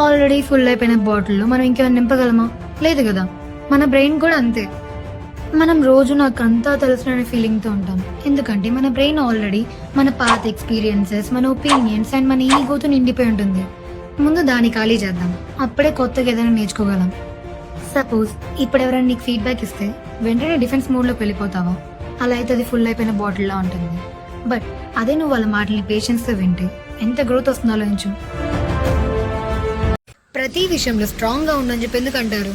Already full అయిపోయిన బాటిల్లో మనం ఇంకేమైనా నింపగలమా? లేదు కదా. మన బ్రెయిన్ కూడా అంతే. మనం రోజు నాకంతా తెలుసుననే ఫీలింగ్తో ఉంటాం. ఎందుకంటే మన బ్రెయిన్ ఆల్రెడీ మన పాత ఎక్స్పీరియన్సెస్, మన ఒపీనియన్స్ అండ్ మన ఈగోతో నిండిపోయి ఉంటుంది. ముందు దాన్ని ఖాళీ చేద్దాం, అప్పుడే కొత్తగా ఏదైనా నేర్చుకోగలం. సపోజ్ ఇప్పుడు ఎవరైనా నీకు ఫీడ్బ్యాక్ ఇస్తే వెంటనే డిఫెన్స్ మోడ్లోకి వెళ్ళిపోతావా? అలా అయితే అది ఫుల్ అయిపోయిన బాటిల్లా ఉంటుంది. బట్ అదే నువ్వు వాళ్ళ మాటల్ని పేషెన్స్తో వింటే ఎంత గ్రోత్ వస్తుందో ఆలోచించు. ప్రతి విషయంలో స్ట్రాంగ్గా ఉండని చెప్పి ఎందుకు అంటారు?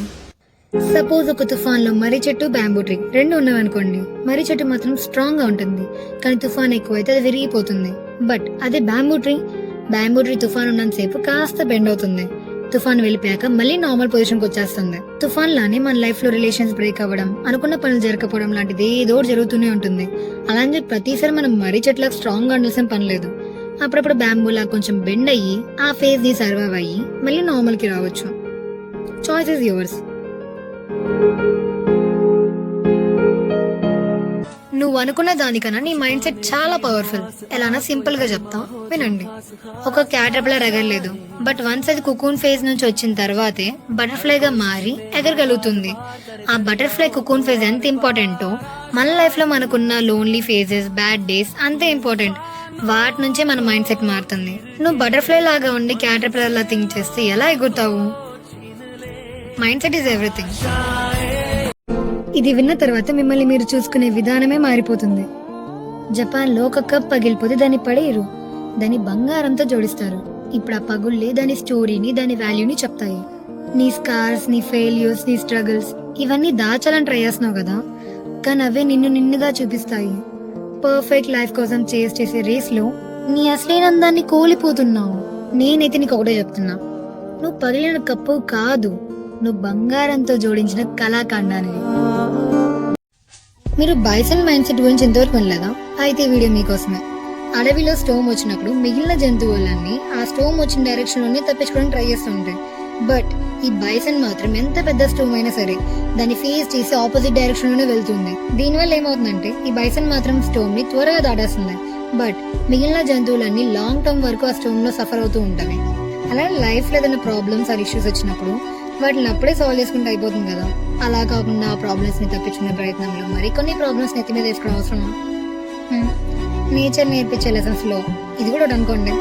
సపోజ్ ఒక తుఫాన్లో మర్రి చెట్టు, బ్యాంబూ ట్రీ రెండు ఉన్నవనుకోండి. మర్రి చెట్టు మాత్రం స్ట్రాంగ్గా ఉంటుంది, కానీ తుఫాన్ ఎక్కువైతే అది విరిగిపోతుంది. బట్ అదే బ్యాంబూ ట్రీ తుఫాన్ ఉన్నంతసేపు కాస్త బెండ్ అవుతుంది. తుఫాన్ వెళ్ళిపోయాక మళ్ళీ నార్మల్ పొజిషన్కి వచ్చేస్తుంది. తుఫాన్ లానే మన లైఫ్ లో రిలేషన్స్ బ్రేక్ అవ్వడం, అనుకున్న పనులు జరగకపోవడం లాంటిది ఏదో జరుగుతూనే ఉంటుంది. అలా అని ప్రతిసారి మనం మర్రి చెట్లకు స్ట్రాంగ్ గా ఉండాల్సిన పని లేదు. అప్పుడప్పుడు బ్యాంబూలా కొంచెం బెండ్ అయ్యి ఆ ఫేజ్ ని సర్వైవ్ అయ్యి మళ్ళీ నార్మల్ కి రావచ్చు. Choice is yours. నువ్వు అనుకున్న దానికన్నా నీ మైండ్ సెట్ చాలా పవర్ఫుల్. ఎలానా సింపుల్ గా చెప్తా వినండి. ఒక క్యాటర్పిల్లర్ ఎగరలేదు, బట్ వన్స్ అది కుకూన్ ఫేజ్ నుంచి వచ్చిన తర్వాతే బటర్ఫ్లై గా మారి ఎగరగలుగుతుంది. ఆ బటర్ఫ్లై కుకూన్ ఫేజ్ ఎంత ఇంపార్టెంటో మన లైఫ్ లో మనకున్న లోన్లీ ఫేజెస్, బ్యాడ్ డేస్ అంతే ఇంపార్టెంట్. వాటి నుంచే మన మైండ్ సెట్ మారుతుంది. నువ్వు బటర్ఫ్లై లాగా ఉండి క్యాటర్పిల్లర్ లా థింక్ చేస్తే ఎలా ఎగురుతావు? Mindset is everything. ఇది విన్న తర్వాత మిమ్మల్ని మీరు చూసుకునే విధానమే మారిపోతుంది. జపాన్ లో ఒక కప్ పగిలిపోతే దాన్ని పడేయరు, దాన్ని బంగారంతో జోడిస్తారు. ఇప్పుడు ఆ పగుళ్ళే దాని స్టోరీని, దాని వాల్యూని చెప్తాయి. నీ స్కార్స్, నీ ఫెయిల్యూర్స్, నీ స్ట్రగుల్స్ ఇవన్నీ దాచాలని ట్రై చేస్తున్నావు కదా, కానీ అవే నిన్నుగా చూపిస్తాయి. పర్ఫెక్ట్ లైఫ్ కోసం చేసే రేస్ లో నీ అసలైనందాన్ని కోల్పోతున్నావు. నేనైతే నీకు ఒకటే చెప్తున్నా, నువ్వు పగిలిన కప్పు కాదు, నువ్వు బంగారంతో జోడించిన కళాఖండానివి. మీరు బైసన్ మైండ్ సెట్ గురించి ఎంతవరకు వినలేదా? అయితే వీడియో మీకోసమే. అడవిలో స్టోమ్ వచ్చినప్పుడు మిగిలిన జంతువులన్నీ ఆ స్టోమ్ వచ్చిన డైరెక్షన్ లోనే తప్పించుకోవడానికి ట్రై చేస్తూ ఉంటాయి. బట్ ఈ బైసన్ మాత్రం ఎంత పెద్ద స్టోమ్ అయినా సరే దాన్ని ఫేస్ చేసి ఆపోజిట్ డైరెక్షన్ లోనే వెళ్తుంది. దీనివల్ల ఏమవుతుందంటే ఈ బైసన్ మాత్రం స్టోమ్ ని త్వరగా దాటేస్తుంది. బట్ మిగిలిన జంతువులన్నీ లాంగ్ టర్మ్ వరకు ఆ స్టోమ్ లో సఫర్ అవుతూ ఉంటాయి. అలాగే లైఫ్ లో ఏదైనా ప్రాబ్లమ్స్ ఆర్ ఇష్యూస్ వచ్చినప్పుడు వాటిని అప్పుడే సాల్వ్ చేసుకుంటే అయిపోతుంది కదా. అలా కాకుండా ఆ ప్రాబ్లమ్స్ ని తప్పించుకునే ప్రయత్నంలో మరికొన్ని ప్రాబ్లమ్స్ నెత్తి మీద వేసుకోవడం అవసరమా? నేచర్ నేర్పించే లెసన్స్ లో ఇది కూడా అనుకోండి.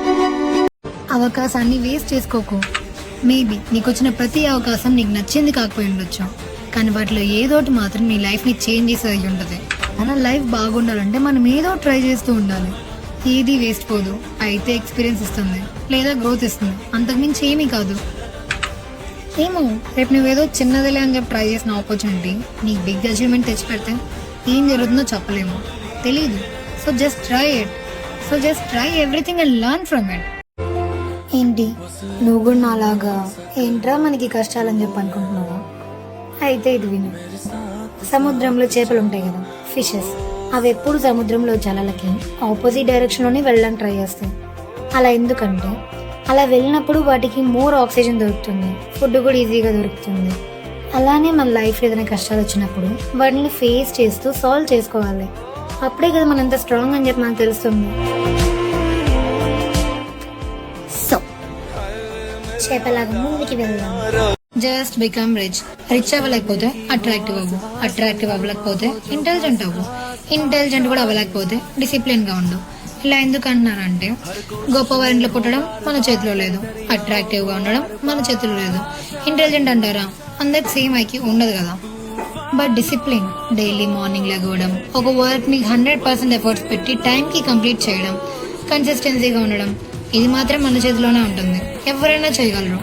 అవకాశాన్ని వేస్ట్ చేసుకోకు. మేబీ నీకు వచ్చిన ప్రతి అవకాశం నీకు నచ్చింది కాకపోయి ఉండొచ్చు, కానీ వాటిలో ఏదోటి మాత్రం నీ లైఫ్ ని చేంజ్ చేసి అయి ఉంటుంది. మన లైఫ్ బాగుండాలంటే మనం ఏదో ట్రై చేస్తూ ఉండాలి. ఏది వేస్ట్ పోదు. అయితే ఎక్స్పీరియన్స్ ఇస్తుంది లేదా గ్రోత్ ఇస్తుంది, అంతకుమించి ఏమీ కాదు. ఏమో రేపు నువ్వేదో చిన్నదిలే అని చెప్పి ట్రై చేసిన ఆపర్చునిటీ నీకు బిగ్ అచీవ్మెంట్ తెచ్చి పెడితే ఏం జరుగుతుందో చెప్పలేము, తెలీదు. So just try it. So just try everything and learn from it. ఏంటి నువ్వు కూడా నాలాగా ఏంట్రా మనకి కష్టాలని చెప్పి అనుకుంటున్నావా? అయితే ఇది విను. సముద్రంలో చేపలు ఉంటాయి కదా, ఫిషెస్. అవి ఎప్పుడు సముద్రంలో జలాలకి ఆపోజిట్ డైరెక్షన్ లోనే వెళ్ళడానికి ట్రై చేస్తాయి. అలా ఎందుకంటే అలా వెళ్ళినప్పుడు వాటికి మోర్ ఆక్సిజన్ దొరుకుతుంది, ఫుడ్ కూడా ఈజీగా దొరుకుతుంది. అలానే మన లైఫ్లో ఏదైనా కష్టాలు వచ్చినప్పుడు వాటిని ఫేస్ చేస్తూ సాల్వ్ చేసుకోవాలి. అప్పుడే కదా మనం ఎంత స్ట్రాంగ్ అని చెప్పి మనకు తెలుస్తుంది. సో చేపలాగా ముందుకి వెళ్దాం. Just become rich. రిచ్ అవ్వలేకపోతే అట్రాక్టివ్ అవ్వు. అట్రాక్టివ్ అవ్వలేకపోతే ఇంటెలిజెంట్ అవ్వు. ఇంటెలిజెంట్ కూడా అవ్వలేకపోతే డిసిప్లిన్ గా ఉండు. ఇలా ఎందుకు అంటున్నారంటే గొప్ప వారింట్లో పుట్టడం మన చేతిలో లేదు, అట్రాక్టివ్ గా ఉండడం మన చేతిలో లేదు. ఇంటెలిజెంట్ అంటారా? అందరికి సేమ్ ఐక్యూ ఉండదు కదా. బట్ డిసిప్లిన్, డైలీ మార్నింగ్ లెగవడం, ఒక వర్క్ ని 100% ఎఫర్ట్స్ పెట్టి టైం కి కంప్లీట్ చేయడం, కన్సిస్టెన్సీగా ఉండడం, ఇది మాత్రం మన చేతిలోనే ఉంటుంది. ఎవరైనా చేయగలరు.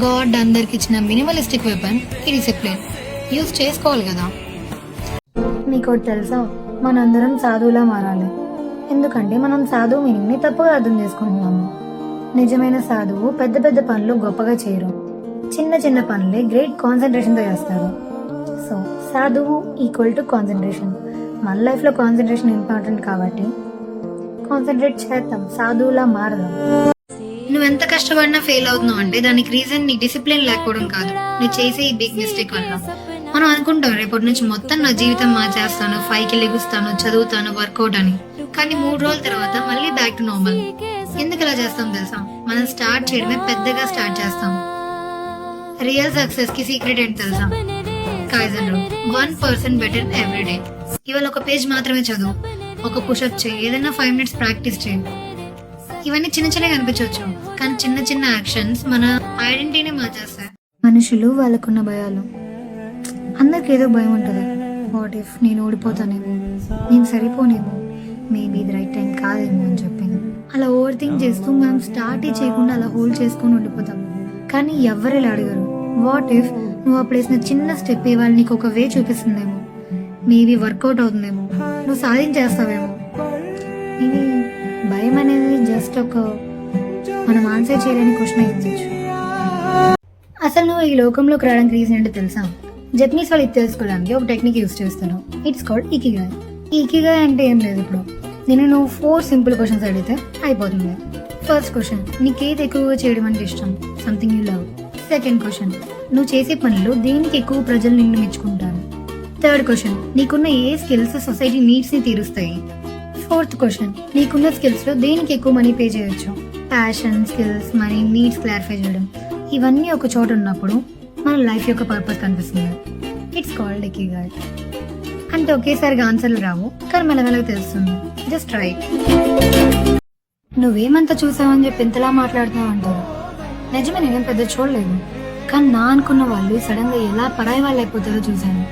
గాడ్ అందరికి ఇచ్చిన మినిమలిస్టిక్ వెపన్ ఈ డిసిప్లిన్. యూజ్ చేసుకోవాలి కదా. మీకు తెలుసా, మనందరం సాధువులా మారాలి. ఎందుకంటే మనం సాధువు మీనింగ్ ని తప్పుగా అర్థం చేసుకుంటున్నాము. నిజమైన సాధువు పెద్ద పెద్ద పనులు గొప్పగా చేయరు, చిన్న చిన్న పనులే గ్రేట్ కాన్సన్ట్రేషన్ తో చేస్తారు. సో సాధువు ఈక్వల్ టు కాన్సన్ట్రేషన్. మన లైఫ్ లో కాన్సన్ట్రేషన్ ఇంపార్టెంట్ కాబట్టి కాన్సన్ట్రేట్ చేద్దాం, సాధువులా మారదాం. నువ్వెంత కష్టపడినా ఫెయిల్ అవుతున్నావు అంటే దానికి రీజన్ నీ డిసిప్లిన్ లేకపోవడం కాదు, నువ్వు చేసే ఈ బిగ్ మిస్టేక్ వల్ల. మనం అనుకుంటాం రేపటి నుంచి మొత్తం నా జీవితం మార్చేస్తాను, 5కి లెగుస్తాను, చదువుతాను, వర్కౌట్ అని. కానీ 3 రోజుల తర్వాత మళ్ళీ బ్యాక్ టు నార్మల్. ఎందుకు ఇలా చేస్తాం తెలుసా? మనం స్టార్ట్ చేయడమే పెద్దగా స్టార్ట్ చేస్తాం, రియల్ సక్సెస్ కి సీక్రెట్ ఏంటి తెలుసా? Kaizen rule. 1% better every day. ఇవాళ ఒక పేజ్ మాత్రమే చదువు, ఒక పుషప్ చేయి, ఏదైనా 5 minutes ప్రాక్టీస్ చేయి. ఇవన్నీ చిన్న చిన్నగా కనిపించవచ్చు, కానీ చిన్న చిన్న యాక్షన్స్ మన ఐడెంటిటీని మార్చేస్తాయి. మనుషులు వాళ్ళకున్న భయాలు. అందరికి ఏదో భయం ఉంటుంది. వాట్ ఇఫ్ నేను ఓడిపోతానేమో, నేను సరిపోనేమో, మేబీ ఇది రైట్ టైం కాదేమో అని చెప్పి అలా ఓవర్ థింక్ చేస్తూ మనం స్టార్ట్ చేయకుండా అలా హోల్డ్ చేసుకొని ఉండిపోతాం. కానీ ఎవరు ఇలా అడగరు, వాట్ ఇఫ్ నువ్వు అప్పుడు వేసిన చిన్న స్టెప్ ఇవాళ నీకు ఒక వే చూపిస్తుందేమో, మేబీ వర్కౌట్ అవుతుందేమో, నువ్వు సాధించేస్తావేమో. ఇది భయం అనేది జస్ట్ ఒక మనం ఆన్సర్ చేయలేని క్వశ్చన్ అయ్యింది. అసలు నువ్వు ఈ లోకంలోకి రావడానికి రీజన్ ఏంటో తెలుసా? జపనీస్ వాళ్ళు ఇది తెలుసుకోవడానికి ఒక టెక్నిక్ యూజ్ చేస్తున్నావు. It's called ikigai. ఈ ఇకిగాయ్ అంటే ఏం లేదు, ఇప్పుడు నువ్వు 4 simple క్వశ్చన్స్ అడిగితే అయిపోతుంది. ఫస్ట్ క్వశ్చన్, నీకేది ఎక్కువగా చేయడం అంటే ఇష్టం? Something you love. Second question, నువ్వు చేసే పనిలో దేనికి ఎక్కువ ప్రజలు నిన్ను మెచ్చుకుంటారు? థర్డ్ క్వశ్చన్, నీకున్న ఏ స్కిల్స్ సొసైటీ నీడ్స్ ని తీరుస్తాయి? ఫోర్త్ క్వశ్చన్, నీకున్న స్కిల్స్ లో దేనికి ఎక్కువ మనీ పే చేయొచ్చు? Passion, skills, money, needs clarify చేయడం, ఇవన్నీ ఒక చోట ఉన్నప్పుడు మన లైఫ్ యొక్క పర్పస్ కనిపిస్తుంది. It's called ikigai. అంటే ఒకేసారిగా ఆన్సర్లు రావు, కానీ మెల్లమెల్లగా తెలుస్తుంది. Just try. నువ్వేమంతా చూసావని చెప్పి ఇంతలా మాట్లాడుతున్నావు అంటారు. నిజమే, నేనేం పెద్ద చూడలేదు, కానీ నా అనుకున్న వాళ్ళు సడన్ గా ఎలా పరాయి వాళ్ళు అయిపోతారో చూశాను.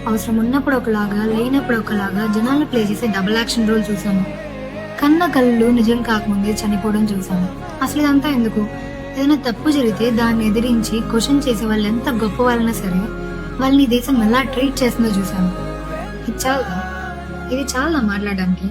అవసరం ఉన్నప్పుడు ఒకలాగా, లేనప్పుడు ఒకలాగా జనాలను ప్లే చేసే డబుల్ యాక్షన్ రోల్ చూశాను. కన్న కళ్ళు నిజం కాకముందే చనిపోవడం చూశాను. అసలు ఇదంతా ఎందుకు? ఏదైనా తప్పు జరిగితే దాన్ని ఎదిరించి క్వశ్చన్ చేసే వాళ్ళు ఎంత గొప్ప వాళ్ళైనా సరే వాళ్ళని దేశం ఎలా ట్రీట్ చేస్తుందో చూశాను. ఇది చాలా మాట్లాడడానికి.